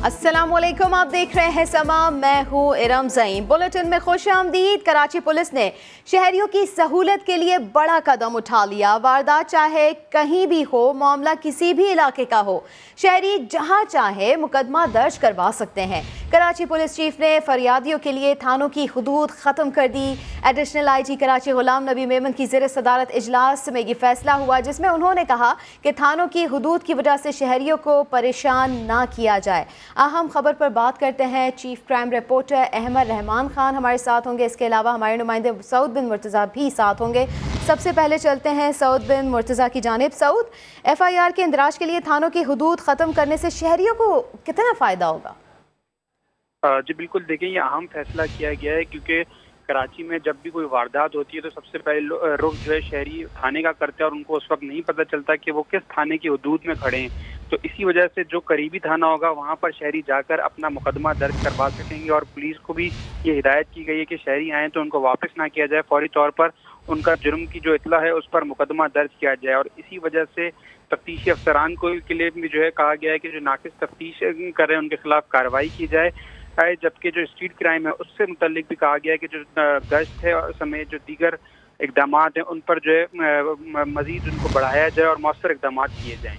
अस्सलामुअलैकुम, आप देख रहे हैं समा, मैं हूँ इरम ज़ईं। बुलेटिन में खुशामदीद। कराची पुलिस ने शहरियों की सहूलत के लिए बड़ा कदम उठा लिया। वारदात चाहे कहीं भी हो, मामला किसी भी इलाके का हो, शहरी जहाँ चाहे मुकदमा दर्ज करवा सकते हैं। कराची पुलिस चीफ ने फरियादियों के लिए थानों की हदूद ख़त्म कर दी। एडिशनल IG कराची गुलाम नबी मेमन की ज़ेर सदारत इजलास में ये फैसला हुआ, जिसमें उन्होंने कहा कि थानों की हदूद की वजह से शहरियों को परेशान ना किया जाए। अहम खबर पर बात करते हैं। Chief crime reporter Ahmad Rahman Khan हमारे साथ होंगे। इसके अलावा हमारे नुमाइंदे सऊद बिन मुर्तज़ा भी साथ होंगे। सबसे पहले चलते हैं सऊद बिन मुर्तज़ा की जानिब। सऊद, FIR के इंदराज के लिए थानों की हदूद ख़त्म करने से शहरियों को कितना फ़ायदा होगा? जी बिल्कुल, देखिए ये अहम फैसला किया गया है क्योंकि कराची में जब भी कोई वारदात होती है तो सबसे पहले रुख जो है शहरी थाने का करते हैं और उनको उस वक्त नहीं पता चलता कि वो किस थाने की हदूद में खड़े हैं। तो इसी वजह से जो करीबी थाना होगा वहाँ पर शहरी जाकर अपना मुकदमा दर्ज करवा सकेंगे और पुलिस को भी ये हिदायत की गई है कि शहरी आएँ तो उनको वापस ना किया जाए, फौरी तौर पर उनका जुर्म की जो इतला है उस पर मुकदमा दर्ज किया जाए। और इसी वजह से तफ्तीशी अफसरान को के लिए भी जो है कहा गया है कि जो नाकिस तफ्तीश कर रहे हैं उनके खिलाफ कार्रवाई की जाए। जबकि जो स्ट्रीट क्राइम है उससे मुतल्लिक भी कहा गया है कि जो गश्त है और समेत जो दीगर इकदाम हैं उन पर जो है मजीद उनको बढ़ाया जाए और मौसर इकदाम किए जाएँ।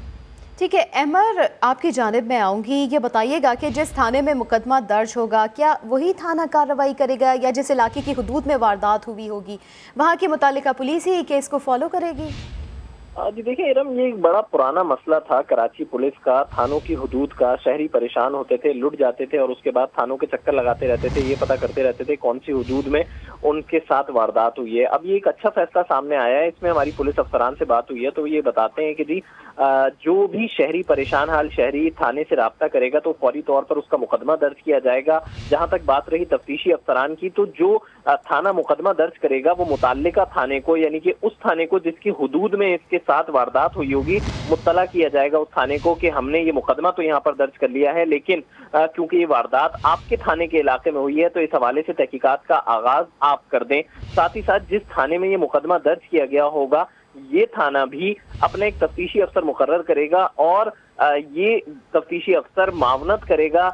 ठीक है अमर, आपकी जानिब में आऊँगी। ये बताइएगा कि जिस थाने में मुकदमा दर्ज होगा, क्या वही थाना कार्रवाई करेगा या जिस इलाके की हदूद में वारदात हुई होगी वहाँ की मुतालिका पुलिस ही केस को फॉलो करेगी? जी देखिए इरम, ये एक बड़ा पुराना मसला था कराची पुलिस का, थानों की हदूद का। शहरी परेशान होते थे, लुट जाते थे और उसके बाद थानों के चक्कर लगाते रहते थे, ये पता करते रहते थे कौन सी हदूद में उनके साथ वारदात हुई है। अब ये एक अच्छा फैसला सामने आया है। इसमें हमारी पुलिस अफसरान से बात हुई है तो ये बताते हैं कि जी जो भी शहरी परेशान हाल शहरी थाने से राब्ता करेगा तो फौरी तौर पर उसका मुकदमा दर्ज किया जाएगा। जहां तक बात रही तफ्तीशी अफसरान की, तो जो थाना मुकदमा दर्ज करेगा वो मुताल्लिका थाने को, यानी कि उस थाने को जिसकी हदूद में इसके साथ वारदात हुई होगी, मुत्तला किया जाएगा उस थाने को कि हमने ये मुकदमा तो यहाँ पर दर्ज कर लिया है, लेकिन क्योंकि ये वारदात आपके थाने के इलाके में हुई है तो इस हवाले से तहकीकात का आगाज आप कर दें। साथ ही साथ जिस थाने में ये मुकदमा दर्ज किया गया होगा ये थाना भी अपने एक तफ्तीशी अफसर मुकर्रर करेगा और ये तफ्तीशी अफसर मावनत करेगा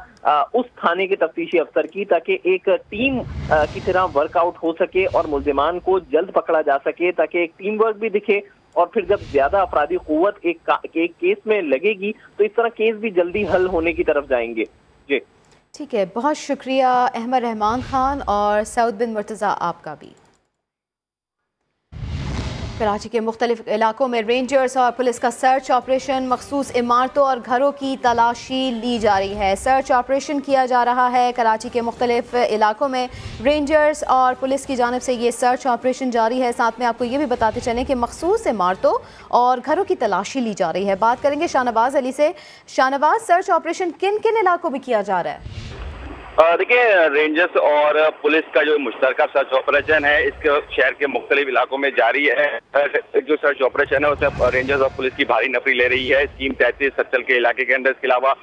उस थाने के तफ्तीशी अफसर की, ताकि एक टीम की तरह वर्कआउट हो सके और मुल्जिमान को जल्द पकड़ा जा सके, ताकि एक टीम वर्क भी दिखे। और फिर जब ज्यादा अफराधी कुव्वत एक केस में लगेगी तो इस तरह केस भी जल्दी हल होने की तरफ जाएंगे। जी ठीक है, बहुत शुक्रिया अहमद रहमान खान और सऊद बिन मुर्तज़ा आपका भी। कराची के मुख्तलिफ इलाकों में रेंजर्स और पुलिस का सर्च ऑपरेशन, मखसूस इमारतों और घरों की तलाशी ली जा रही है। सर्च ऑपरेशन किया जा रहा है कराची के मुख्तलिफ इलाकों में। रेंजर्स और पुलिस की जानिब से ये सर्च ऑपरेशन जारी है। साथ में आपको ये भी बताते चलें कि मखसूस इमारतों और घरों की तलाशी ली जा रही है। बात करेंगे शाहनवाज अली से। शाहनवाज, सर्च ऑपरेशन किन किन इलाकों में किया जा रहा है? देखिए, रेंजर्स और पुलिस का जो मुश्तरका सर्च ऑपरेशन है इसके शहर के मुख्तलिफ इलाकों में जारी है। जो सर्च ऑपरेशन है उसमें रेंजर्स और पुलिस की भारी नफरी ले रही है। स्कीम 33 सच्चल के इलाके के अंदर, इसके अलावा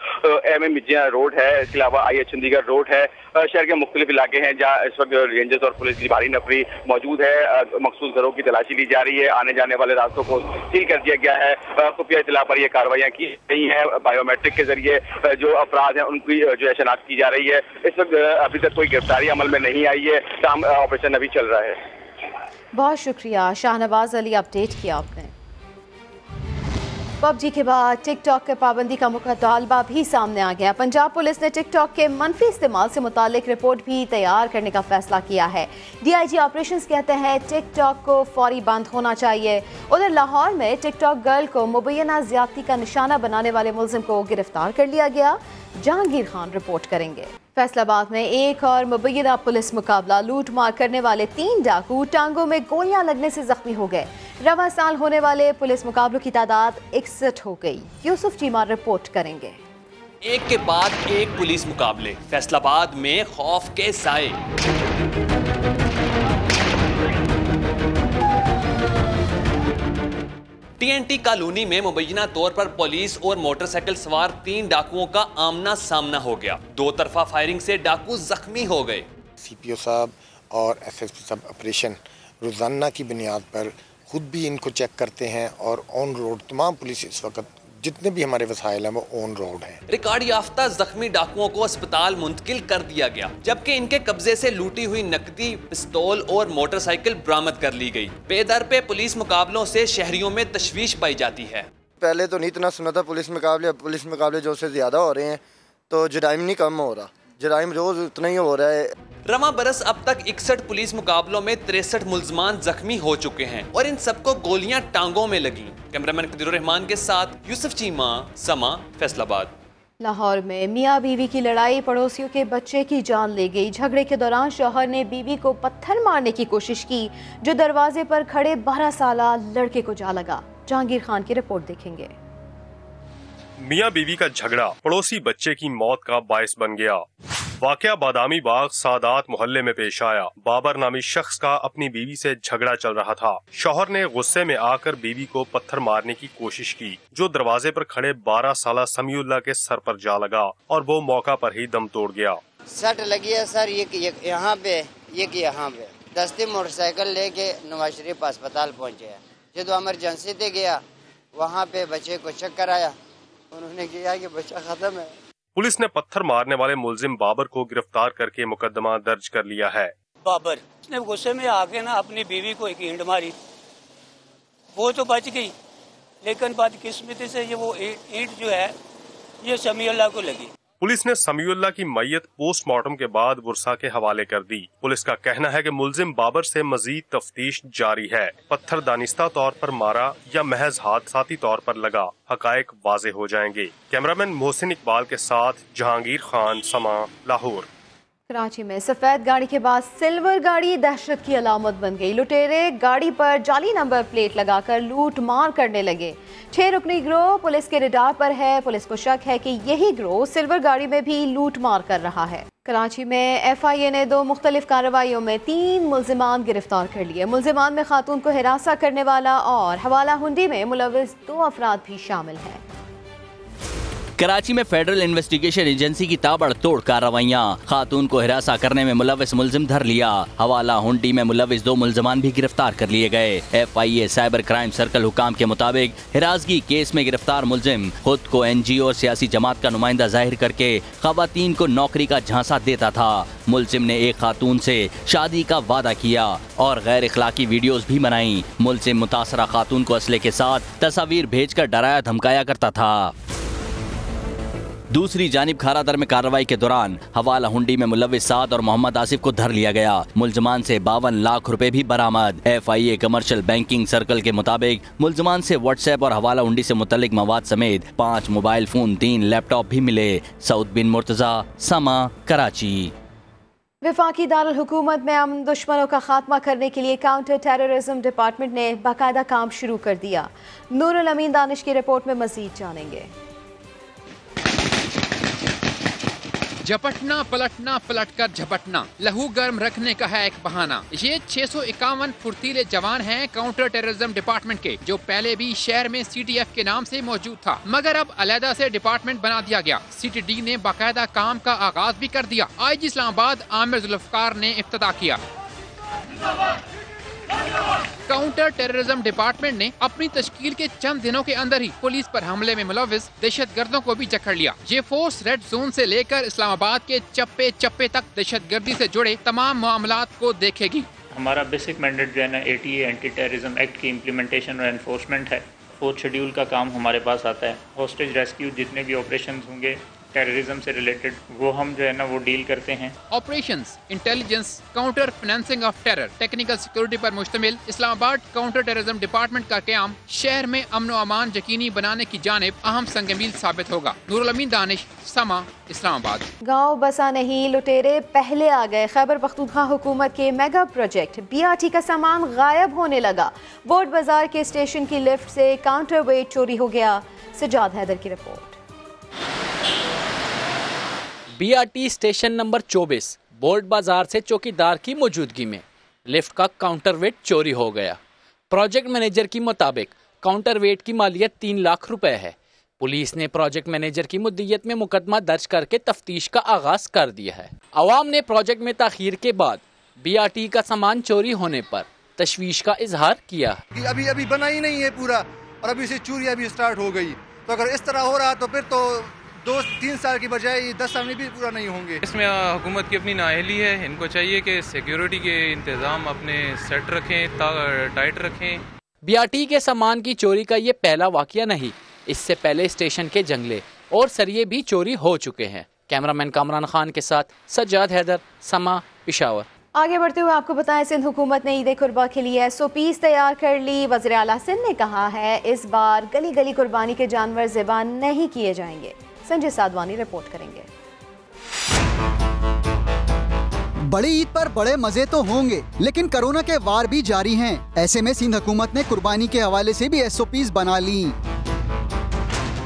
MM मिर्जिया रोड है, इसके अलावा IH चंडीगढ़ रोड है। शहर के मुख्तलिफ इलाके हैं जहाँ इस वक्त रेंजर्स और पुलिस की भारी नफरी मौजूद है। मखसूस घरों की तलाशी ली जा रही है। आने जाने वाले रास्तों को सील कर दिया गया है। खुफिया इत्तला पर यह कार्रवाइयाँ की गई हैं। बायोमेट्रिक के जरिए जो अपराध हैं उनकी जो है शनाख्त की जा रही है। इस वक्त अभी तक कोई गिरफ्तारी अमल में नहीं आई है। काम ऑपरेशन अभी चल रहा है। बहुत शुक्रिया शाहनवाज अली, अपडेट किया आपने। PUBG के बाद टिकटॉक के पाबंदी का मुतालबा भी सामने आ गया। पंजाब पुलिस ने टिकटॉक के मनफी इस्तेमाल से मुतालिक रिपोर्ट भी तैयार करने का फैसला किया है। DIG ऑपरेशंस कहते हैं टिकटॉक को फौरी बंद होना चाहिए। उधर लाहौर में टिकटॉक गर्ल को मुबैना ज्यादती का निशाना बनाने वाले मुलजिम को गिरफ्तार कर लिया गया। जहांगीर खान रिपोर्ट करेंगे। फैसलाबाद में एक और मुबैना पुलिस मुकाबला, लूट मार करने वाले 3 डाकू टांगों में गोलियां लगने से जख्मी हो गए। रवां साल होने वाले पुलिस मुकाबलों की तादाद 61 हो गई। यूसुफ चीमा रिपोर्ट करेंगे। एक के बाद एक पुलिस मुकाबले, फैसलाबाद में खौफ के साए। TNT कॉलोनी में मुबैना तौर पर पुलिस और मोटरसाइकिल सवार 3 डाकुओं का आमना सामना हो गया। 2 तरफा फायरिंग से डाकू जख्मी हो गए। CPO साहब और SSP साहब ऑपरेशन रोजाना की बुनियाद पर खुद भी इनको चेक करते हैं और ऑन रोड तमाम पुलिस इस वक्त जितने भी हमारे वसाइल हैं वो ऑन रोड हैं। रिकॉर्ड याफ्ता जख्मी डाकुओं को अस्पताल मुंतकिल कर दिया गया, जबकि इनके कब्जे से लूटी हुई नकदी, पिस्तौल और मोटरसाइकिल बरामद कर ली गई। बेदर पे पुलिस मुकाबलों से शहरियों में तशवीश पाई जाती है। पहले तो नहीं इतना सुना था पुलिस मुकाबले जो से ज्यादा हो रहे हैं, तो जराइम नहीं कम हो रहा, जराइम रोज उतना ही हो रहा है। रवा बरस अब तक 61 पुलिस मुकाबलों में 63 मुल्जमान जख्मी हो चुके हैं और इन सबको गोलियां टांगों में लगी। कैमरामैन कदीरुर रहमान के साथ यूसुफ चीमा, समा, फैसलाबाद। लाहौर में मियाँ बीवी की लड़ाई, पड़ोसियों के बच्चे की जान ले गई। झगड़े के दौरान शौहर ने बीवी को पत्थर मारने की कोशिश की, जो दरवाजे पर खड़े 12 साला लड़के को जा लगा। जहांगीर खान की रिपोर्ट देखेंगे। मियाँ बीवी का झगड़ा पड़ोसी बच्चे की मौत का बायस बन गया। वाकया बादामी बाग सादात मोहल्ले में पेश आया। बाबर नामी शख्स का अपनी बीवी से झगड़ा चल रहा था। शौहर ने गुस्से में आकर बीवी को पत्थर मारने की कोशिश की, जो दरवाजे पर खड़े 12 साला समीउल्लाह के सर पर जा लगा और वो मौका पर ही दम तोड़ गया। सट लगी है सर, ये यहाँ पे, ये यहाँ पे। दस्ती मोटरसाइकिल लेके नवाज शरीफ अस्पताल पहुँचे हैं। जो इमरजेंसी से गया, वहाँ पे बच्चे को चक्कर आया, उन्होंने किया कि बच्चा खत्म है। पुलिस ने पत्थर मारने वाले मुलजिम बाबर को गिरफ्तार करके मुकदमा दर्ज कर लिया है। बाबर ने गुस्से में आके ना अपनी बीवी को एक ईंट मारी, वो तो बच गई, लेकिन बदकिस्मती से ये वो ईंट जो है ये समीउल्लाह को लगी। पुलिस ने समीउल्लाह की मैयत पोस्टमार्टम के बाद बुरसा के हवाले कर दी। पुलिस का कहना है कि मुलजिम बाबर से मजीद तफ्तीश जारी है। पत्थर दानिस्ता तौर पर मारा या महज हादसाती तौर पर लगा, हकायक वाजे हो जाएंगे। कैमरामैन मोहसिन इकबाल के साथ जहांगीर खान, समा, लाहौर। कराची में सफेद गाड़ी के बाद सिल्वर गाड़ी दहशत की अलामत बन गई। लुटेरे गाड़ी पर जाली नंबर प्लेट लगाकर लूट मार करने लगे। 6 रुकनी गिरोह पुलिस के रडार पर है। पुलिस को शक है कि यही गिरोह सिल्वर गाड़ी में भी लूट मार कर रहा है। कराची में FIA ने 2 मुख्तलिफ कार्रवाइयों में 3 मुल्जिमान गिरफ्तार कर लिए। मुल्जिमान में खातून को हिरासा करने वाला और हवाला हुंडी में मुलविस 2 अफराद भी शामिल हैं। कराची में फेडरल इन्वेस्टिगेशन एजेंसी की ताबड़तोड़ कार्रवाइयां, खातून को हिरासा करने में मुलविस मुल्जिम धर लिया। हवाला हुंडी में मुलविस 2 मुल्जिमान भी गिरफ्तार कर लिए गए। FIA साइबर क्राइम सर्कल हुकाम के मुताबिक हिरासगी केस में गिरफ्तार मुल्जिम खुद को NGO और सियासी जमात का नुमाइंदा जाहिर करके खवातीन को नौकरी का झांसा देता था। मुल्जिम ने एक खातून से शादी का वादा किया और गैर इखलाकी वीडियोस भी बनाई। मुल्जिम मुतासरा खातून को असले के साथ तस्वीर भेजकर डराया धमकाया करता था। दूसरी जानिब खारादर में कार्रवाई के दौरान हवाला हुंडी में मुलविस साद और मोहम्मद आसिफ को धर लिया गया। मुल्जमान से 52 लाख रुपए भी बरामद। FIA कमर्शियल बैंकिंग सर्कल के मुताबिक मुल्जमान से व्हाट्सएप और हवाला हुंडी से मुतल्लिक मवाद समेत 5 मोबाइल फोन, 3 लैपटॉप भी मिले। सऊद बिन मुर्तजा, समा, कराची। वफाकी दारुल हुकूमत में अमन दुश्मनों का खात्मा करने के लिए काउंटर टेररिज्म डिपार्टमेंट ने बाकायदा काम शुरू कर दिया। नूरुल अमीन दानिश की रिपोर्ट में मजीद जानेंगे। झपटना पलटना, पलटकर झपटना, लहू गर्म रखने का है एक बहाना। ये 651 फुर्तीले जवान हैं काउंटर टेररिज्म डिपार्टमेंट के, जो पहले भी शहर में CTF के नाम से मौजूद था, मगर अब अलहदा से डिपार्टमेंट बना दिया गया। CTD ने बाकायदा काम का आगाज भी कर दिया। IG इस्लामाबाद आमिर जुल्फकार ने इफ्तिताह किया। काउंटर टेररिज्म डिपार्टमेंट ने अपनी तश्कील के चंद दिनों के अंदर ही पुलिस पर हमले में मुलविस दहशतगर्दों को भी जकड़ लिया। ये फोर्स रेड जोन से लेकर इस्लामाबाद के चप्पे चप्पे तक दहशतगर्दी से जुड़े तमाम मामलात को देखेगी। हमारा बेसिक मैंडेट जो है ना ATA एंटी टेररिज्म एक्ट की इम्प्लीमेंटेशन और एनफोर्समेंट है। 4th शेड्यूल का काम हमारे पास आता है। हॉस्टेज रेस्क्यू जितने भी ऑपरेशन होंगे टेररिज्म से रिलेटेड, वो हम जो है ना वो डील करते हैं। Operations, intelligence, counter financing of terror, technical security पर मुश्तमिल इस्लामाबाद काउंटर टेररिज्म डिपार्टमेंट का क़याम शहर में अमन व अमान यकीनी बनाने की जानिब अहम संगमील साबित होगा। नूरुल अमीन दानिश, समा, इस्लामाबाद। गाँव बसा नहीं, लुटेरे पहले आ गए। खैबर पख्तूनख्वा हुकूमत के मेगा प्रोजेक्ट BRT का सामान गायब होने लगा। बोर्ड बाजार के स्टेशन की लिफ्ट से काउंटर वेट चोरी हो गया। सजाद हैदर की report. BRT station number 24 board बाजार से चौकीदार की मौजूदगी में लिफ्ट का काउंटर वेट चोरी हो गया। प्रोजेक्ट मैनेजर की मुताबिक काउंटर वेट की मालियत 3 लाख रुपए है। पुलिस ने प्रोजेक्ट मैनेजर की मुद्दियत में मुकदमा दर्ज करके तफ्तीश का आगाज कर दिया है। अवाम ने प्रोजेक्ट में ताखीर के बाद BRT का सामान चोरी होने पर तशवीश का इजहार किया। अभी बना ही नहीं है पूरा और अभी से चोरी अभी स्टार्ट हो गई। तो अगर इस तरह हो रहा तो फिर तो 2-3 साल की बजाय 10 साल में भी पूरा नहीं होंगे। इसमें हुकूमत की अपनी नाअहली है, इनको चाहिए कि सिक्योरिटी के इंतज़ाम अपने सेट रखें, टाइट रखें। BRT के सामान की चोरी का ये पहला वाकया नहीं, इससे पहले स्टेशन के जंगले और सरिये भी चोरी हो चुके हैं। कैमरामैन कामरान खान के साथ सज्जाद हैदर, समा, पेशावर। आगे बढ़ते हुए आपको बताएं, सिंध हुकूमत ने ईद कुर्बा के लिए SOPs तैयार कर ली। वज़ीर आला सिंध ने कहा है इस बार गली गली कुर्बानी के जानवर ज़िबा नहीं किए जाएंगे। संजय साधवानी रिपोर्ट करेंगे। बड़ी ईद पर बड़े मजे तो होंगे, लेकिन कोरोना के वार भी जारी हैं। ऐसे में सिंध हुकूमत ने कुर्बानी के हवाले से भी SOPs बना ली।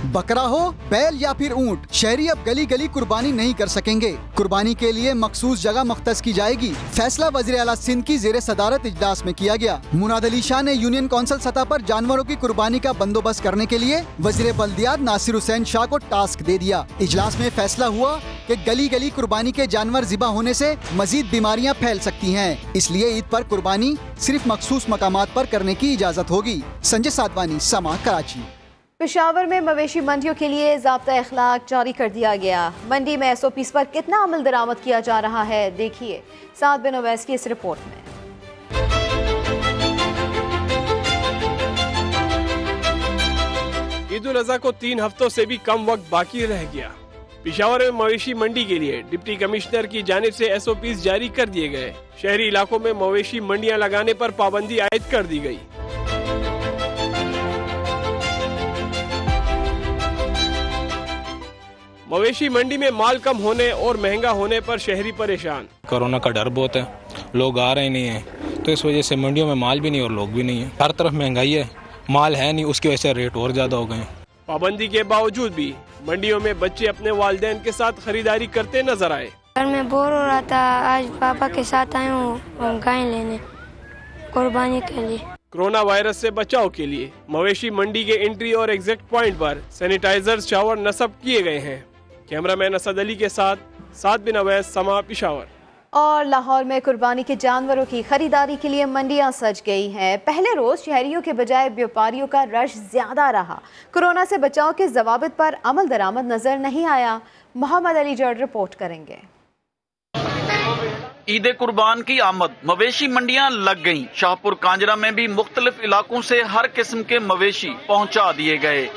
बकरा हो, बैल या फिर ऊंट, शहरी अब गली गली कुर्बानी नहीं कर सकेंगे। कुर्बानी के लिए मखसूस जगह मुख्तस की जाएगी। फैसला वज़ीर आला सिंध की जेर सदारत इजलास में किया गया। मुनाद अली शाह ने यूनियन कौंसिल सतह पर जानवरों की कुर्बानी का बंदोबस्त करने के लिए वज़ीर बल्दियात नासिर हुसैन शाह को टास्क दे दिया। इजलास में फैसला हुआ कि गली गली कुर्बानी के जानवर ज़िबा होने से मजीद बीमारियां फैल सकती हैं, इसलिए ईद पर कुर्बानी सिर्फ मखसूस मकामात पर करने की इजाज़त होगी। संजय साधवानी, समा, कराची। पेशावर में मवेशी मंडियों के लिए ज़ाब्ता अखलाक जारी कर दिया गया। मंडी में SOPs पर कितना अमल दरामद किया जा रहा है, देखिए साद बिन ओवैस की इस रिपोर्ट में। ईद उल अज़हा को 3 हफ्तों से भी कम वक्त बाकी रह गया। पेशावर में मवेशी मंडी के लिए डिप्टी कमिश्नर की जानिब से SOPs जारी कर दिए गए। शहरी इलाकों में मवेशी मंडियां लगाने पर पाबंदी आयद कर दी गई। मवेशी मंडी में माल कम होने और महंगा होने पर शहरी परेशान। कोरोना का डर बहुत है, लोग आ रहे नहीं हैं, तो इस वजह से मंडियों में माल भी नहीं और लोग भी नहीं है। हर तरफ महंगाई है, माल है नहीं, उसकी वजह से रेट और ज्यादा हो गए। पाबंदी के बावजूद भी मंडियों में बच्चे अपने वालिदैन के साथ खरीदारी करते नजर आए। घर में बोर हो रहा था, आज पापा के साथ आए हूँ गाय लेने कुर्बानी के लिए। कोरोना वायरस से बचाव के लिए मवेशी मंडी के एंट्री और एग्जिट पॉइंट पर सैनिटाइजर शावर नस्ब किए गए हैं। कैमरामैन असद अली के साथ साद बिन अवैस, समा, पेशावर। और लाहौर में कुर्बानी के जानवरों की खरीदारी के लिए मंडियां सज गई हैं। पहले रोज शहरियों के बजाय व्यापारियों का रश ज्यादा रहा। कोरोना से बचाव के जवाबित पर अमल दरामद नजर नहीं आया। मोहम्मद अली जड़ रिपोर्ट करेंगे। ईद कुर्बान की आमद, मवेशी मंडियां लग गईं। शाहपुर कांजरा में भी मुख्तलिफ इलाकों से हर किस्म के मवेशी पहुंचा दिए गए।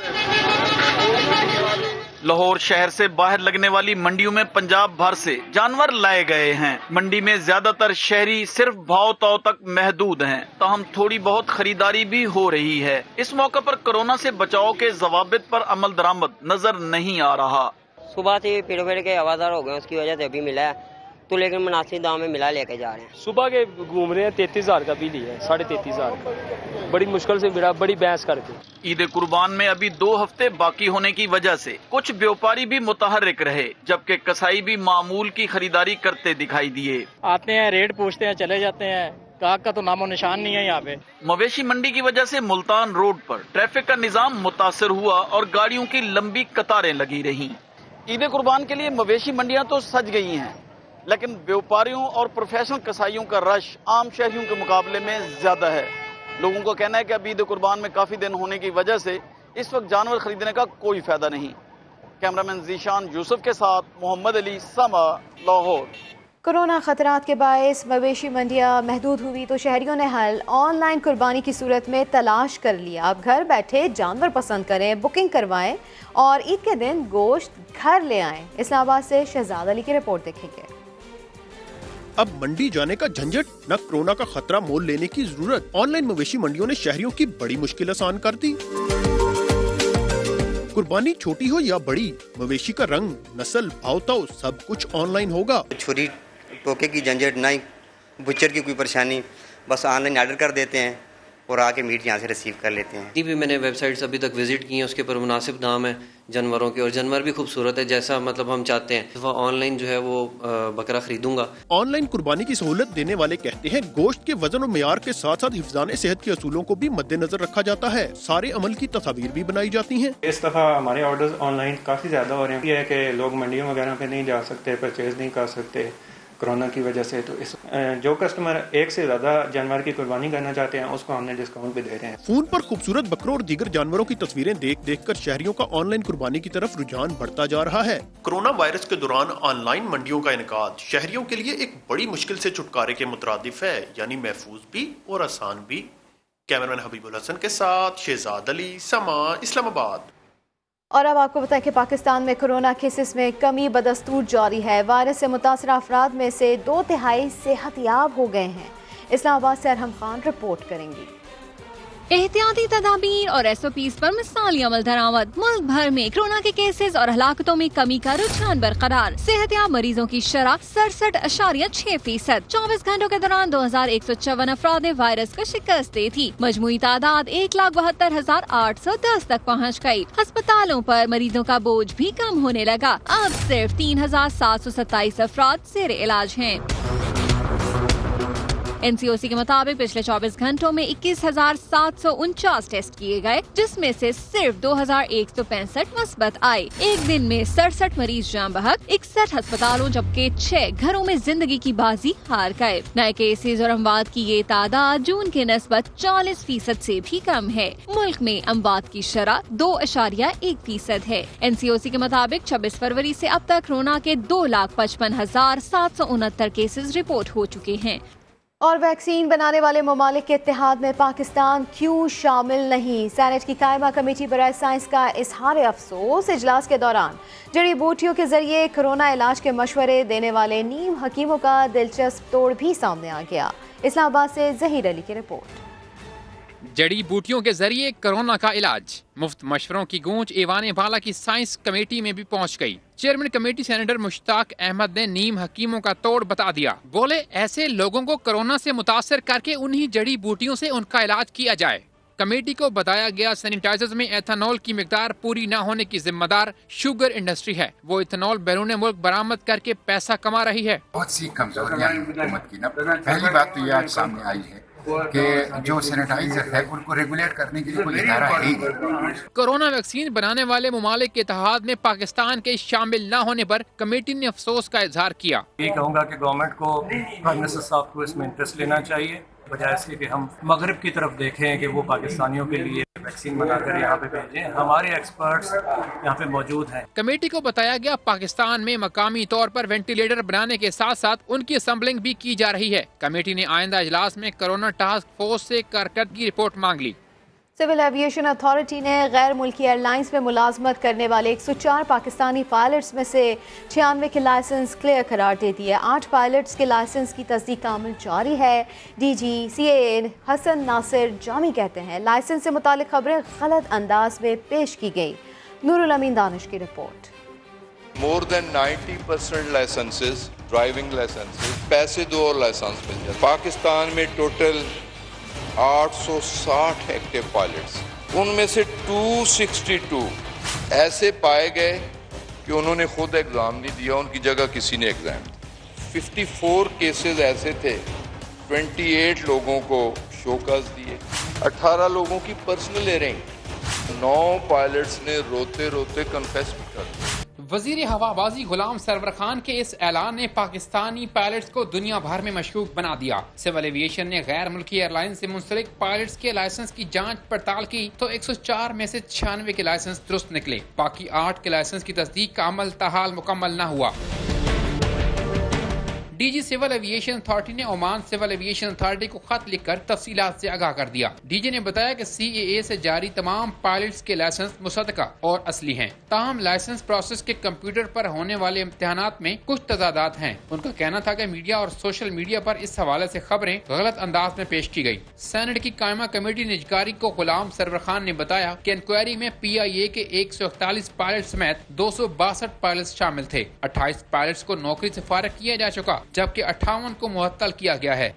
लाहौर शहर से बाहर लगने वाली मंडियों में पंजाब भर से जानवर लाए गए हैं। मंडी में ज्यादातर शहरी सिर्फ भाव ताव तक महदूद हैं, ताहम थोड़ी बहुत खरीदारी भी हो रही है। इस मौके पर कोरोना से बचाव के जवाबित पर अमल दरामद नजर नहीं आ रहा। सुबह से पेड़ पेड़ के हवादार हो गए, उसकी वजह से अभी मिला है तो, लेकिन मुनासिब दाम में मिला लेके जा रहे हैं। सुबह के घूम रहे हैं, 33,000 का बिल है, 33,500 का, बड़ी मुश्किल से मिला, बड़ी बहस करके। ईद कुर्बान में अभी 2 हफ्ते बाकी होने की वजह से कुछ व्यापारी भी मुतहर्रिक रहे, जबकि कसाई भी मामूल की खरीदारी करते दिखाई दिए। आते हैं, रेट पूछते हैं, चले जाते हैं, ग्राहक का तो नामो निशान नहीं है यहाँ पे। मवेशी मंडी की वजह से मुल्तान रोड पर ट्रैफिक का निजाम मुतासर हुआ और गाड़ियों की लंबी कतारें लगी रही। ईद कुर्बान के लिए मवेशी मंडियां तो सज गई हैं, लेकिन व्यापारियों और प्रोफेशनल कसाईयों का रश आम शहरियों के मुकाबले में ज्यादा है। लोगों का कहना है कि अब ईद कुर्बान में काफी दिन होने की वजह से इस वक्त जानवर खरीदने का कोई फायदा नहीं। कैमरामैन जीशान यूसुफ के साथ मोहम्मद अली, समा, लाहौर। कोरोना खतरात के बायस मवेशी मंडियां महदूद हुई तो शहरियों ने हल ऑनलाइन कुर्बानी की सूरत में तलाश कर लिया। अब घर बैठे जानवर पसंद करें, बुकिंग करवाएं और ईद के दिन गोश्त घर ले आएं। इस्लामाबाद से शहजाद अली की रिपोर्ट देखेंगे। अब मंडी जाने का झंझट, न कोरोना का खतरा मोल लेने की जरूरत। ऑनलाइन मवेशी मंडियों ने शहरियों की बड़ी मुश्किल आसान कर दी। कुर्बानी छोटी हो या बड़ी, मवेशी का रंग, नस्ल, भाव-ताव सब कुछ ऑनलाइन होगा। छुरी टोके की झंझट नहीं, बुचर की कोई परेशानी, बस ऑनलाइन ऑर्डर कर देते हैं और आके मीट यहाँ से रिसीव कर लेते हैं। जी भी मैंने वेबसाइट्स अभी तक विजिट की हैं, उसके ऊपर मुनासिब दाम है जानवरों के और जानवर भी खूबसूरत है, जैसा मतलब हम चाहते हैं। वो ऑनलाइन जो है वो बकरा खरीदूंगा। ऑनलाइन कुर्बानी की सहूलत देने वाले कहते हैं गोश्त के वजन और मेयार के साथ साथ हिफ्ज़ान सेहत के असूलों को भी मद्देनजर रखा जाता है। सारे अमल की तस्वीर भी बनाई जाती हैं। इस दफा हमारे ऑर्डर्स ऑनलाइन काफी ज्यादा हो रहे हैं। ये है कि लोग मंडियों वगैरह पे नहीं जा सकते, परचेज नहीं कर सकते, कोरोना की वजह से। तो इस जो कस्टमर एक से ज्यादा जानवर की कुर्बानी करना चाहते हैं उसको हमने डिस्काउंट भी दे रहे हैं। फोन पर खूबसूरत बकरों और दीगर जानवरों की तस्वीरें देख कर शहरियों का ऑनलाइन कुर्बानी की तरफ रुझान बढ़ता जा रहा है। कोरोना वायरस के दौरान ऑनलाइन मंडियों का इनकाद शहरियों के लिए एक बड़ी मुश्किल से छुटकारे के मुतरादिफ है, यानी महफूज भी और आसान भी। कैमरामैन हबीबुल हसन के साथ शहजाद अली, समा, इस्लामाबाद। और अब आपको बताएं कि पाकिस्तान में कोरोना केसेस में कमी बदस्तूर जारी है। वायरस से मुतासर अफराद में से 2/3 सेहतयाब हो गए हैं। इस्लामाबाद से अरहम खान रिपोर्ट करेंगी। एहतियाती तदाबीर और SOPs पर मिसाली अमल दरामद। मुल्क भर में कोरोना के केसेस और हलाकतों में कमी का रुझान बरकरार। सेहतयाब मरीजों की शरह 67.6%। 24 घंटों के दौरान 2154 अफराद ने वायरस को शिकस्त दी थी। मजमूई तादाद 1,72,810 तक पहुँच गयी। अस्पतालों पर मरीजों का बोझ भी कम होने लगा। अब सिर्फ 3,727 अफराद जेर इलाज हैं। NCOC के मुताबिक पिछले 24 घंटों में 21,749 टेस्ट किए गए, जिसमें से सिर्फ 2,165 मुस्बत आए। एक दिन में 67 मरीज जान बहक, 61 अस्पतालों जबकि 6 घरों में जिंदगी की बाजी हार गए। नए केसेज और अमवात की ये तादाद जून के नस्बत 40% से भी कम है। मुल्क में अमवात की शरह 2.1% है। NCOC के मुताबिक 26 फरवरी से अब तक कोरोना के 2,55,769 केसेज रिपोर्ट हो चुके हैं। और वैक्सीन बनाने वाले ममालिक के इत्तेहाद में पाकिस्तान क्यों शामिल नहीं? सेनेट की कायमा कमेटी बराए साइंस का इजहार अफसोस। इजलास के दौरान जड़ी बूटियों के जरिए कोरोना इलाज के मशवरे देने वाले नीम हकीमों का दिलचस्प तोड़ भी सामने आ गया। इस्लामाबाद से जहीर अली की रिपोर्ट। जड़ी बूटियों के जरिए कोरोना का इलाज, मुफ्त मशवरों की गूंज ईवान बाला की साइंस कमेटी में भी पहुंच गई। Chairman committee senator Mushtaq Ahmad ने नीम हकीमों का तोड़ बता दिया। बोले ऐसे लोगों को कोरोना से मुतासर करके उन्हीं जड़ी बूटियों से उनका इलाज किया जाए। कमेटी को बताया गया सैनिटाइजर्स में एथेनॉल की मिकदार पूरी न होने की जिम्मेदार शुगर इंडस्ट्री है। वो इथेनॉल बैरून मुल्क बरामद करके पैसा कमा रही है। बहुत सी कमजोरियां हुकूमत की ना, पहली बात तो ये आज सामने आई है कि जो सैनिटाइजर है उनको रेगुलेट करने के लिए कोई इदारा है ही नहीं। कोरोना वैक्सीन बनाने वाले ममालिक के इत्तेहाद में पाकिस्तान के शामिल न होने पर कमेटी ने अफसोस का इजहार किया। ये कहूँगा कि गवर्नमेंट को, प्राइम मिनिस्टर साहब को इसमें इंटरेस्ट लेना चाहिए, बजाय इसके कि हम मगरिब की तरफ देखें कि वो पाकिस्तानियों के लिए वैक्सीन बनाकर यहाँ पे भेजें। हमारे एक्सपर्ट्स यहाँ पे मौजूद हैं। कमेटी को बताया गया पाकिस्तान में मकामी तौर पर वेंटिलेटर बनाने के साथ साथ उनकी असम्बलिंग भी की जा रही है। कमेटी ने आइंदा इजलास में कोरोना टास्क फोर्स से कारकर्दगी रिपोर्ट मांग ली। सिविल एविएशन अथॉरिटी ने गैर मुल्की एयरलाइंस में मुलाजमत करने वाले 104 पाकिस्तानी पायलट्स में से 96 के लाइसेंस क्लियर करार दे दिए। 8 पायलट्स के लाइसेंस की तस्दीक का अमल जारी है। DG CAA हसन नासिर जामी कहते हैं लाइसेंस से मुतालिक खबरें गलत अंदाज में पेश की गई। नूरुल अमीन दानिश की रिपोर्ट। More than 90% licences, driving licences, पैसे दो और लाइसेंस मिल जाए। पाकिस्तान में टोटल 860 एक्टिव पायलट्स, उनमें से 262 ऐसे पाए गए कि उन्होंने खुद एग्ज़ाम नहीं दिया, उनकी जगह किसी ने एग्ज़ाम दिया। 54 केसेस ऐसे थे, 28 लोगों को शोकस दिए, 18 लोगों की पर्सनल हेयरिंग, 9 पायलट्स ने रोते रोते कन्फेस भी कर दिया। वजीर हवाबाजी गुलाम सरवर खान के इस ऐलान ने पाकिस्तानी पायलट्स को दुनिया भर में मशहूर बना दिया। सिविल एविएशन ने गैर मुल्की एयरलाइन से मुंसलिक पायलट्स के लाइसेंस की जांच पड़ताल की तो 104 में से 96 के लाइसेंस दुरुस्त निकले। बाकी 8 के लाइसेंस की तस्दीक का अमल ताहाल मुकम्मल न हुआ। DG सिविल एविएशन अथॉरिटी ने ओमान सिविल एविएशन अथॉरिटी को खत लिखकर तफसीलात से आगाह कर दिया। DG ने बताया कि CAA से जारी तमाम पायलट्स के लाइसेंस मुसद्दका और असली हैं। ताहम लाइसेंस प्रोसेस के कंप्यूटर पर होने वाले इम्तिहानात में कुछ तजादात हैं। उनका कहना था कि मीडिया और सोशल मीडिया पर इस हवाले से खबरें गलत अंदाज में पेश की गई। सेनेट की कायमा कमेटी निजकारी को गुलाम सरवर खान ने बताया कि इंक्वायरी में PIA के 141 पायलट समेत 262 पायलट शामिल थे। 28 पायलट्स को नौकरी से फारिग किया जा चुका, जबकि 58 को मुअत्तल किया गया है।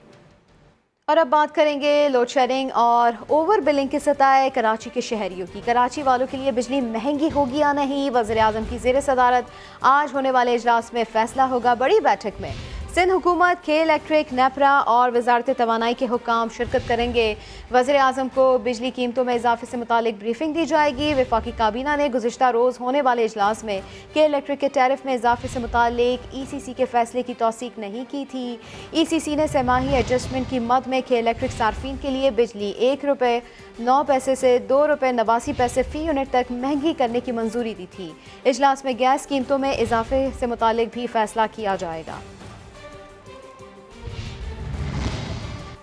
और अब बात करेंगे लोड शेडिंग और ओवर बिलिंग की सताए कराची के शहरियों की। कराची वालों के लिए बिजली महंगी होगी या नहीं, वज़ीर आज़म की ज़ेर सदारत आज होने वाले इजलास में फैसला होगा। बड़ी बैठक में सिंध हुकूमत के इलेक्ट्रिक, नेपरा और वजारत तवानाई के हुक्काम शिरकत करेंगे। वज़ीर आज़म को बिजली कीमतों में इजाफे से मुतालिक ब्रीफिंग दी जाएगी। वफाकी काबीना ने गुज़िश्ता रोज़ होने वाले इजलास में के इलेक्ट्रिक के टैरिफ में इजाफे से मुतालिक ECC के फैसले की तौसीक नहीं की थी। ECC ने सहमाही एडजस्टमेंट की मद में के इलेक्ट्रिक सार्फिन के लिए बिजली ₹1.09 से ₹2.89 फ़ी यूनिट तक महंगी करने की मंजूरी दी थी। इजलास में गैस कीमतों में इजाफे से मुतालिक भी फैसला किया जाएगा।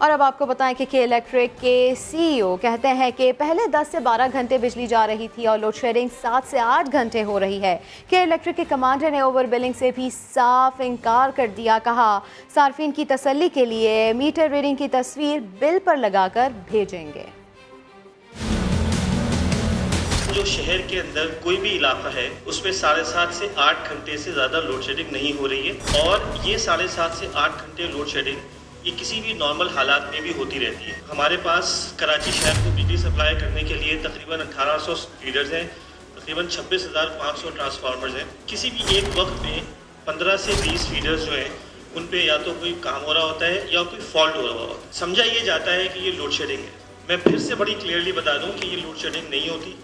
और अब आपको बताएं कि के इलेक्ट्रिक के CEO कहते हैं कि पहले 10 से 12 घंटे बिजली जा रही थी और लोड शेडिंग 7 से 8 घंटे हो रही है। के इलेक्ट्रिक के कमांडर ने ओवर बिलिंग से भी साफ इनकार कर दिया। कहा, सार्फिन की तसल्ली के लिए मीटर रीडिंग की तस्वीर बिल पर लगाकर भेजेंगे। जो शहर के अंदर कोई भी इलाका है उसमें 7.5 से 8 घंटे से ज़्यादा लोड शेडिंग नहीं हो रही है और ये 7.5 से 8 घंटे लोड शेडिंग ये किसी भी नॉर्मल हालात में भी होती रहती है। हमारे पास कराची शहर को बिजली सप्लाई करने के लिए तकरीबन 1800 फीडर्स हैं, तकरीबन 26,500 ट्रांसफार्मर्स हैं। किसी भी एक वक्त में 15 से 20 फीडर्स जो हैं उन पे या तो कोई काम हो रहा होता है या कोई फॉल्ट हो रहा होता है। समझा ये जाता है कि ये लोड शेडिंग है। मैं फिर से बड़ी क्लियरली बता दूँ कि ये लोड शेडिंग नहीं होती,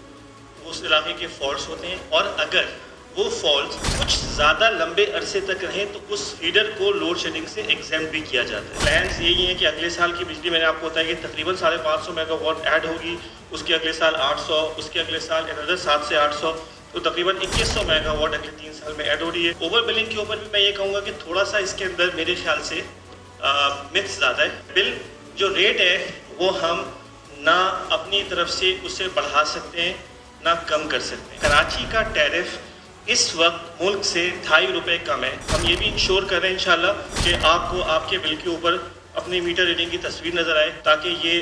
उस इलाके के फॉल्ट्स होते हैं और अगर वो फॉल्ट्स कुछ ज़्यादा लंबे अरसे तक रहें तो उस फीडर को लोड शेडिंग से एग्जेम्प्ट भी किया जाता है। प्लान्स यही है कि अगले साल की बिजली मैंने आपको बताया कि तकरीबन 550 मेगावाट ऐड होगी, उसके अगले साल 800, उसके अगले साल अनदर 7 से 800, तो तकरीबन 2100 मेगावाट अगले 3 साल में ऐड हो रही है। ओवर बिलिंग के ऊपर भी मैं ये कहूँगा कि थोड़ा सा इसके अंदर मेरे ख्याल से मिथ्स ज़्यादा है। बिल जो रेट है वो हम ना अपनी तरफ से उसे बढ़ा सकते हैं ना कम कर सकते हैं। कराची का टैरिफ इस वक्त मुल्क से ₹2.5 कम है। हम ये भी इंश्योर कर रहे हैं इंशाल्लाह कि आपको आपके बिल के ऊपर अपनी मीटर रीडिंग की तस्वीर नज़र आए, ताकि ये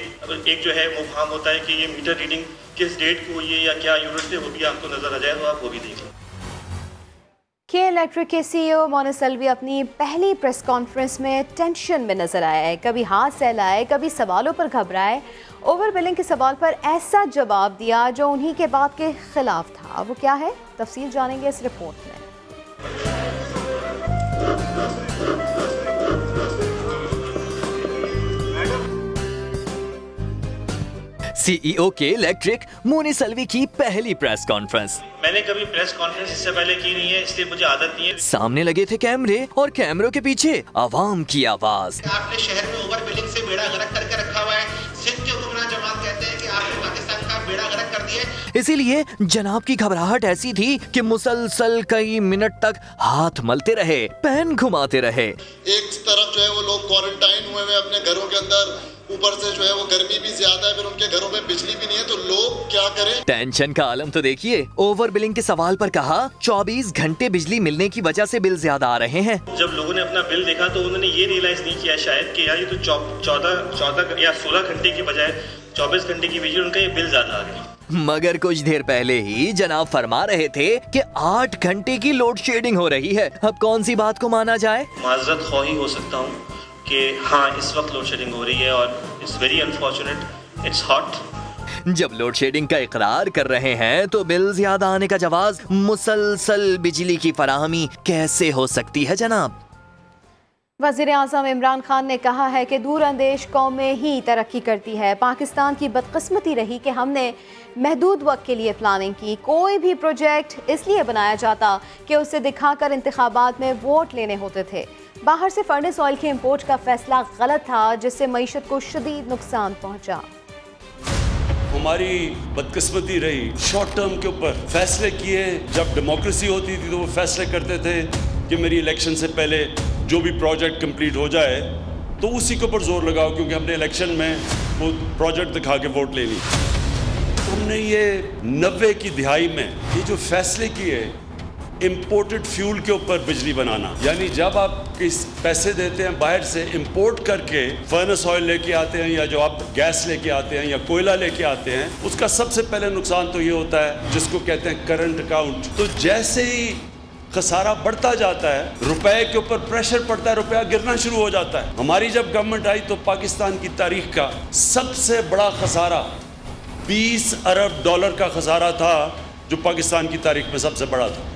एक जो है मुबहम होता है कि ये मीटर रीडिंग किस डेट को ये या क्या यूनिट से वो भी आपको नज़र आ जाए, तो आप वो भी देख लें। के इलेक्ट्रिक के CEO मोनिस अलवी अपनी पहली प्रेस कॉन्फ्रेंस में टेंशन में नजर आए। कभी हाथ सहलाए, कभी सवालों पर घबराए। ओवर बिलिंग के सवाल पर ऐसा जवाब दिया जो उन्हीं के बात के खिलाफ था। वो क्या है, तफसील जानेंगे इस रिपोर्ट में। CEO के इलेक्ट्रिक मोनिस अलवी की पहली प्रेस कॉन्फ्रेंस। मैंने कभी प्रेस कॉन्फ्रेंस इससे पहले की नहीं है, इसलिए मुझे आदत नहीं है। सामने लगे थे कैमरे और कैमरों के पीछे आवाम की आवाज। आपने शहर में ओवर बिलिंग से बेड़ा गर्क करके रखा हुआ है। सिंध के हुक्मरान जमात कहते हैं कि आपने पाकिस्तान का बेड़ा गर्क कर दिया। इसीलिए जनाब की घबराहट ऐसी थी कि मुसलसल कई मिनट तक हाथ मलते रहे, पेन घुमाते रहे। एक तरफ जो है वो लोग क्वारंटाइन हुए हैं अपने घरों के अंदर, ऊपर से जो है वो गर्मी भी ज्यादा है, फिर उनके घरों में बिजली भी नहीं है, तो लोग क्या करें। टेंशन का आलम तो देखिए। ओवर बिलिंग के सवाल पर कहा 24 घंटे बिजली मिलने की वजह से बिल ज्यादा आ रहे हैं। जब लोगों ने अपना बिल देखा तो उन्होंने ये रियलाइज नहीं किया शायद कि यार ये तो 14 या 16 घंटे की बजाय 24 घंटे की बिजली, उनका ये बिल ज्यादा आ गया। मगर कुछ देर पहले ही जनाब फरमा रहे थे कि 8 घंटे की लोड शेडिंग हो रही है। अब कौन सी बात को माना जाए। माजरत ख्वाही हो सकता हूँ कि हाँ इस वक्त लोड शेडिंग हो रही है और it's very unfortunate, it's hot. जब लोड शेडिंग का इकरार कर रहे हैं तो बिल ज्यादा आने का जवाब मुसलसल बिजली की फराहमी कैसे हो सकती है जनाब। वज़ीर आज़म इमरान खान ने कहा है कि दूर अंदेश कौमें ही तरक्की करती है। पाकिस्तान की बदकिस्मती रही कि हमने महदूद वक्त के लिए प्लानिंग की। कोई भी प्रोजेक्ट इसलिए बनाया जाता कि उसे दिखाकर इंतखाबात में वोट लेने होते थे। बाहर से फर्नेस ऑयल के इंपोर्ट का फैसला गलत था, जिससे मईशत को शदीद नुकसान पहुंचा। हमारी बदकिस्मती रही, शॉर्ट टर्म के ऊपर फैसले किए। जब डेमोक्रेसी होती थी तो वो फैसले करते थे कि मेरी इलेक्शन से पहले जो भी प्रोजेक्ट कंप्लीट हो जाए तो उसी के ऊपर जोर लगाओ, क्योंकि हमने इलेक्शन में वो प्रोजेक्ट दिखा के वोट लेनी। हमने ये 90 की दिहाई में ये जो फैसले किए इम्पोर्टेड फ्यूल के ऊपर बिजली बनाना, यानी जब आप किस पैसे देते हैं बाहर से इंपोर्ट करके फर्नेस ऑयल लेके आते हैं या जो आप गैस लेके आते हैं या कोयला लेके आते हैं, उसका सबसे पहले नुकसान तो ये होता है जिसको कहते हैं करंट अकाउंट। तो जैसे ही खसारा बढ़ता जाता है, रुपए के ऊपर प्रेशर पड़ता है, रुपया गिरना शुरू हो जाता है। हमारी जब गवर्नमेंट आई तो पाकिस्तान की तारीख का सबसे बड़ा खसारा $20 अरब का खसारा था, जो पाकिस्तान की तारीख में सबसे बड़ा था।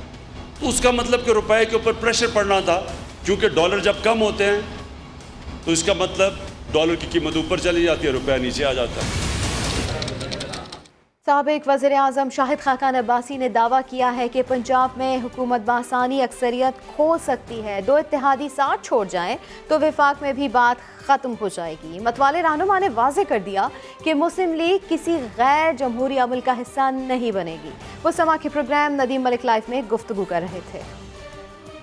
तो उसका मतलब कि रुपए के ऊपर प्रेशर पड़ना था, क्योंकि डॉलर जब कम होते हैं तो इसका मतलब डॉलर की कीमत ऊपर चली जाती है, रुपया नीचे आ जाता है। साबिक वज़ीर आज़म शाहिद खाकान अब्बासी ने दावा किया है कि पंजाब में हुकूमत बासानी अक्सरियत खो सकती है। दो इत्तेहादी साथ छोड़ जाएं तो विफाक में भी बात ख़त्म हो जाएगी। मतवाले रहनुमा ने वाज़े कर दिया कि मुस्लिम लीग किसी गैर जमहूरी अमल का हिस्सा नहीं बनेगी। वो समा के प्रोग्राम नदीम मलिक लाइफ में गुफ्तगू कर रहे थे।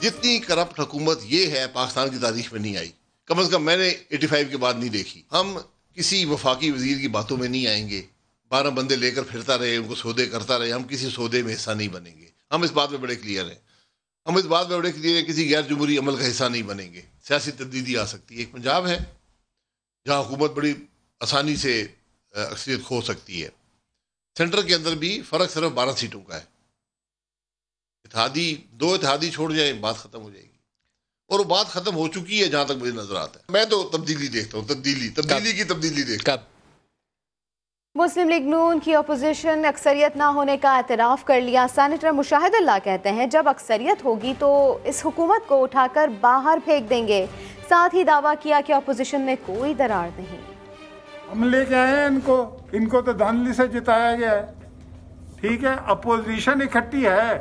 जितनी करप्ट हुकूमत ये है पाकिस्तान की तारीख में नहीं आई, कम से कम मैंने 85 के बाद नहीं देखी। हम किसी वफाकी वजीर की बातों में नहीं आएंगे, 12 बंदे लेकर फिरता रहे, उनको सौदे करता रहे, हम किसी सौदे में हिस्सा नहीं बनेंगे। हम इस बात में बड़े क्लियर हैं, हम इस बात में बड़े क्लियर हैं, किसी गैर जमहूरी अमल का हिस्सा नहीं बनेंगे। सियासी तब्दीली आ सकती है। एक पंजाब है जहाँ हुकूमत बड़ी आसानी से अक्सरियत खो सकती है। सेंटर के अंदर भी फ़र्क सिर्फ 12 सीटों का है। दो इत्तेहादी छोड़ जाए, बात खत्म हो जाएगी, और वो बात खत्म हो चुकी है जहां तक मुझे नजर आता है। मैं तो तब्दीली देखता हूँ, तब्दीली देखता हूँ। मुस्लिम लीग नून की अपोजिशन अक्सरियत ना होने का एतराफ़ कर लिया। सेनेटर मुशाहिद अल्लाह कहते हैं जब अक्सरियत होगी तो इस हुकूमत को उठाकर बाहर फेंक देंगे। साथ ही दावा किया कि अपोजिशन में कोई दरार नहीं। हम लेके आए हैं इनको तो धांधली से जिताया गया है। ठीक है, अपोजिशन इकट्ठी है,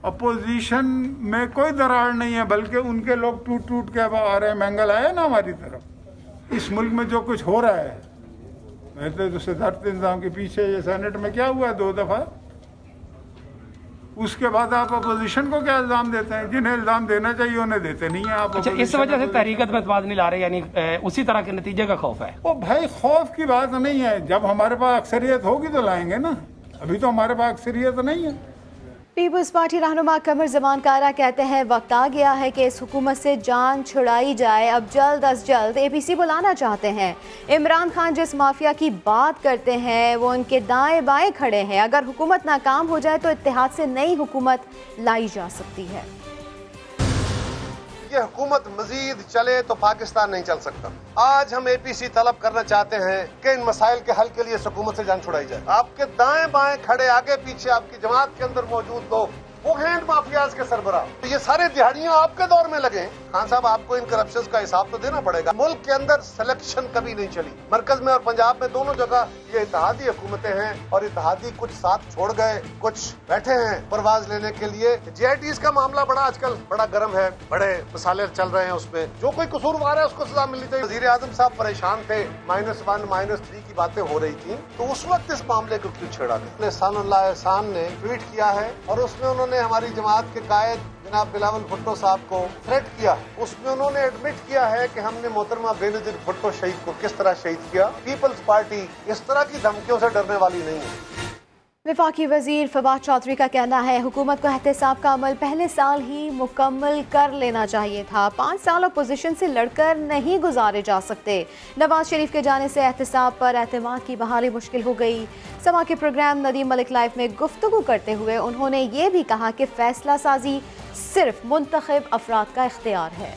अपोजिशन में कोई दरार नहीं है, बल्कि उनके लोग टूट टूट के अब आ रहे हैं। मैंगल आया ना हमारी तरफ। इस मुल्क में जो कुछ हो रहा है, मैं तो सिद्धार्थ इंतजाम के पीछे ये सेनेट में क्या हुआ 2 दफा, उसके बाद आप अपोजिशन को क्या इल्जाम देते हैं? जिन्हें इल्जाम देना चाहिए उन्हें देते नहीं है आप। अच्छा, इस वजह से तहरीकत में बात नहीं ला रहे, यानी उसी तरह के नतीजे का खौफ है? ओ भाई, खौफ की बात नहीं है। जब हमारे पास अक्सरियत होगी तो लाएंगे ना, अभी तो हमारे पास अक्सरियत नहीं है। पीपल्स पार्टी रहनुमा कमर जमान कारा कहते हैं वक्त आ गया है कि इस हुकूमत से जान छुड़ाई जाए। अब जल्द अज जल्द APC बुलाना चाहते हैं। इमरान खान जिस माफिया की बात करते हैं वो उनके दाएं बाएं खड़े हैं। अगर हुकूमत नाकाम हो जाए तो इत्तेहाद से नई हुकूमत लाई जा सकती है। ये हुकूमत मजीद चले तो पाकिस्तान नहीं चल सकता। आज हम APC तलब करना चाहते हैं कि इन मसाइल के हल के लिए हुकूमत से जान छुड़ाई जाए। आपके दाएं बाएं खड़े, आगे पीछे आपकी जमात के अंदर मौजूद लोग, वो हैंड माफियाज के सरबराह, तो ये सारे दिहाड़ियां आपके दौर में लगे। खान साहब, आपको इन करप्शन का हिसाब तो देना पड़ेगा। मुल्क के अंदर सिलेक्शन कभी नहीं चली। मरकज में और पंजाब में दोनों जगह ये इत्तेहादी हुकूमतें हैं, और इत्तेहादी कुछ साथ छोड़ गए, कुछ बैठे हैं परवाज लेने के लिए। JITs का मामला आजकल बड़ा गर्म है, बड़े मसाले चल रहे हैं उसमें। जो कोई कसूरवार है उसको सजा मिलनी चाहिए। वज़ीर आज़म साहब परेशान थे, -1 -3 की बातें हो रही थी, तो उस वक्त इस मामले को क्यों छेड़ा नहीं? एहसानुल्लाह एहसान ने ट्वीट किया है और उसमें उन्होंने हमारी जमात के कायद जनाब बिलावल भुट्टो साहब को थ्रेट किया। उसमें उन्होंने एडमिट किया है कि हमने मोहतरमा बेनजीर भुट्टो शहीद को किस तरह शहीद किया। पीपल्स पार्टी इस तरह की धमकियों से डरने वाली नहीं है। वफाकी वजीर फवाद चौधरी का कहना है हुकूमत को एहतसाब का अमल पहले साल ही मुकम्मल कर लेना चाहिए था। 5 साल अपोजिशन से लड़कर नहीं गुजारे जा सकते। नवाज शरीफ के जाने से एहतसाब पर एतमाद की बहाली मुश्किल हो गई। समा के प्रोग्राम नदीम मलिक लाइफ में गुफ्तगू करते हुए उन्होंने ये भी कहा कि फैसला साजी सिर्फ मुंतखब अफराद का इख्तियार है।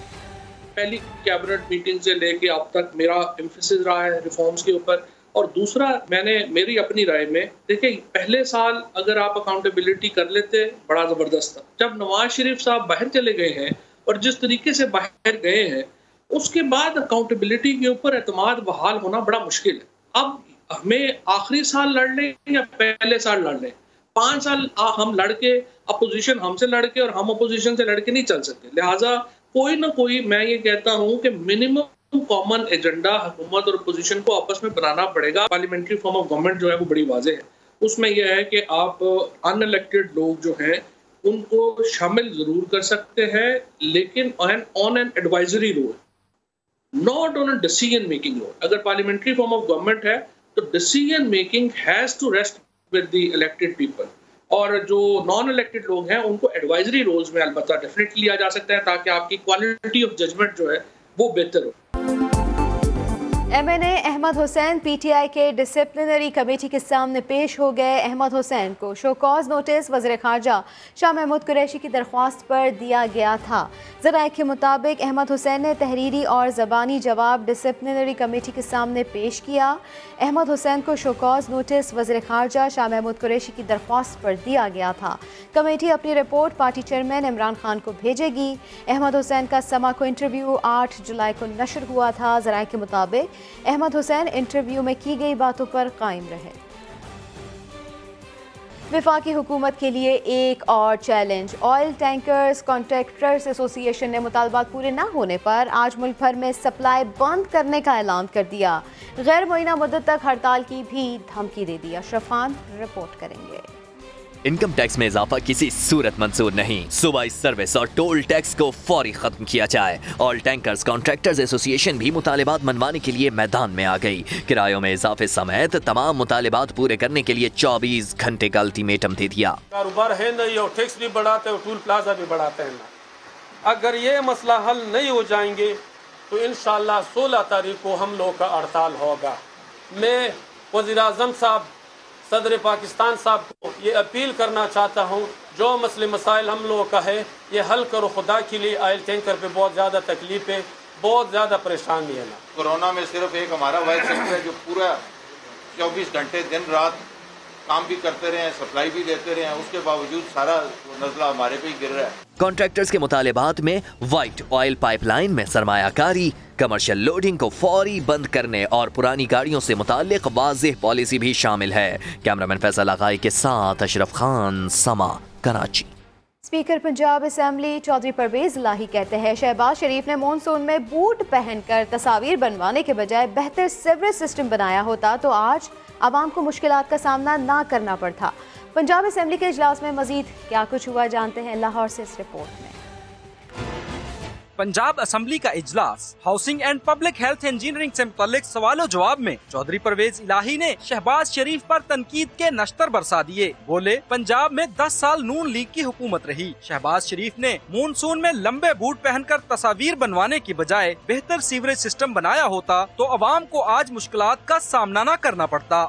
पहली कैबिनेट मीटिंग से लेके अब तक मेरा एम्फेसिस रहा है रिफॉर्म्स के ऊपर। और दूसरा, मेरी अपनी राय में, देखिए, पहले साल अगर आप अकाउंटेबिलिटी कर लेते बड़ा ज़बरदस्त था। जब नवाज शरीफ साहब बाहर चले गए हैं और जिस तरीके से बाहर गए हैं, उसके बाद अकाउंटेबिलिटी के ऊपर एतमाद बहाल होना बड़ा मुश्किल है। अब हमें आखिरी साल लड़ लें या पहले साल लड़ लें, 5 साल हम लड़के, अपोजिशन हमसे लड़के और हम अपोजिशन से लड़के नहीं चल सकते। लिहाजा कोई ना कोई, मैं ये कहता हूँ कि मिनिमम कॉमन एजेंडा हुकूमत और अपोजिशन को आपस में बनाना पड़ेगा। पार्लियामेंट्री फॉर्म ऑफ गवर्नमेंट जो है वो बड़ी वाज़ेह है। उसमें यह है कि आप अनइलेक्टेड लोग जो हैं उनको शामिल जरूर कर सकते हैं, लेकिन on an advisory role, not on a decision making role. अगर पार्लियामेंट्री फॉर्म ऑफ गवर्नमेंट है तो decision making has to rest with the elected people, और जो नॉन इलेक्टेड लोग हैं उनको एडवाइजरी रोल्स में अलबत्ता डेफिनेटली लिया जा सकता है, ताकि आपकी क्वालिटी ऑफ जजमेंट जो है वो बेहतर हो। MNA अहमद हुसैन PTI के डिसिप्लिनरी कमेटी के सामने पेश हो गए। अहमद हुसैन को शो कॉज नोटिस वज़ीर ख़ारजा शाह महमूद कुरैशी की दरख्वास्त पर दिया गया था। ज़राए के मुताबिक अहमद हुसैन ने तहरीरी और ज़बानी जवाब डिसिप्लिनरी कमेटी के सामने पेश किया। अहमद हुसैन को शो कॉज नोटिस वज़ीर ख़ारजा शाह महमूद कुरैशी की दरख्वास्त पर दिया गया था। कमेटी अपनी report party chairman Imran Khan को भेजेगी। अहमद हुसैन का समा को इंटरव्यू 8 जुलाई को नशर हुआ था। ज़राए के मुताबिक अहमद हुसैन इंटरव्यू में की गई बातों पर कायम रहे। वफाकी हुकूमत के लिए एक और challenge. Oil tankers contractors association ने मुतालबात पूरे न होने पर आज मुल्क भर में सप्लाई बंद करने का ऐलान कर दिया। गैर मुअय्यना मुद्दत तक हड़ताल की भी धमकी दे दी। अशरफ खान रिपोर्ट करेंगे। इनकम टैक्स में इजाफा किसी सूरत मंजूर नहीं। सूबाई सर्विस और टोल टैक्स को फौरी खत्म किया जाए। ऑयल टैंकर्स कॉन्ट्रैक्टर्स एसोसिएशन भी मुतालिबात मनवाने के लिए मैदान में आ गई। किरायों में इजाफे समेत तमाम मुतालिबात पूरे करने के लिए 24 घंटे का अल्टीमेटम दे दिया। कारोबार है नहीं और टैक्स भी बढ़ाते हैं, टूल प्लाजा भी बढ़ाते हैं। अगर ये मसला हल नहीं हो जाएंगे तो इंशाअल्लाह 16 तारीख को हम लोग का हड़ताल होगा। मैं वज़ीर आज़म साहब, सदर पाकिस्तान साहब को ये अपील करना चाहता हूँ, जो मसले मसाइल हम लोगों का है ये हल करो खुदा के लिए। ऑयल टैंकर पे बहुत ज़्यादा तकलीफ है, बहुत ज़्यादा परेशानी है ना। कोरोना में सिर्फ एक हमारा वाइस सेक्टर है जो पूरा 24 घंटे दिन रात काम भी करते रहे हैं, सप्लाई भी देते रहे हैं, उसके बावजूद सारा नज़ला हमारे पे ही गिर रहा है। कॉन्ट्रैक्टर्स के मुतालिबात में वाइट ऑयल पाइपलाइन में सरमायाकारी, कमर्शियल लोडिंग को फौरी बंद करने और पुरानी गाड़ियों से मुतालिक वाज़ेह पॉलिसी भी शामिल है। कैमरामैन फैसल आगाई के साथ अशरफ खान, समा, कराची। स्पीकर पंजाब असेंबली चौधरी परवेज इलाही कहते हैं शहबाज शरीफ ने मॉनसून में बूट पहनकर तस्वीर बनवाने के बजाय बेहतर सीवरेज सिस्टम बनाया होता तो आज आवाम को मुश्किलात का सामना ना करना पड़ता। पंजाब असेंबली के इजलास में मजीद क्या कुछ हुआ जानते हैं लाहौर से इस रिपोर्ट में। पंजाब असेंबली का इजलास housing and public health engineering से मुताल्लिक सवालों जवाब में चौधरी परवेज इलाही ने शहबाज शरीफ पर तनकीद के नश्तर बरसा दिए। बोले पंजाब में 10 साल नून लीग की हुकूमत रही। शहबाज शरीफ ने मानसून में लंबे बूट पहनकर तस्वीर बनवाने की बजाय बेहतर सीवरेज सिस्टम बनाया होता तो अवाम को आज मुश्किलात का सामना न करना पड़ता।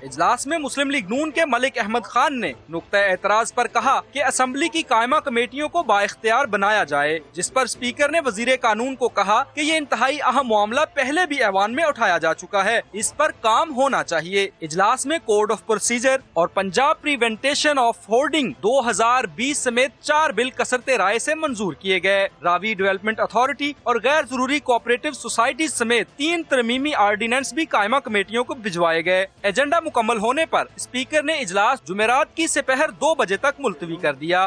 इजलास में मुस्लिम लीग नून के मलिक अहमद खान ने नुक्ता एतराज पर कहा कि असेंबली की कायमा कमेटियों को बाइख्तियार बनाया जाए, जिस पर स्पीकर ने वजीर कानून को कहा कि ये इंतहाई अहम मामला पहले भी ऐवान में उठाया जा चुका है, इस पर काम होना चाहिए। इजलास में कोड ऑफ प्रोसीजर और पंजाब प्रिवेंटेशन ऑफ होर्डिंग 2020 समेत 4 बिल कसरते राय से मंजूर किए गए। रावी डेवलपमेंट अथॉरिटी और गैर जरूरी कोऑपरेटिव सोसाइटी समेत 3 तरमीमी आर्डिनेंस भी कायमा कमेटियों को भिजवाए गए। एजेंडा मुकम्मल होने पर स्पीकर ने इजलास जुमेरात की दोपहर 2 बजे तक मुलतवी कर दिया।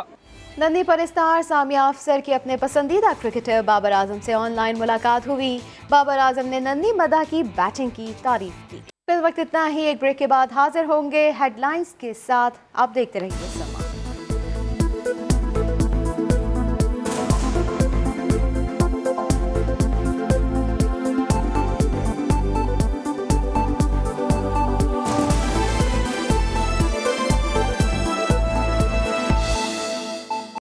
नन्ही परिस्तार सामिया अफसर की अपने पसंदीदा क्रिकेटर बाबर आजम से ऑनलाइन मुलाकात हुई। बाबर आजम ने नन्ही मदा की बैटिंग की तारीफ की। इस वक्त इतना ही। एक ब्रेक के बाद हाजिर होंगे हेडलाइंस के साथ। आप देखते रहिए।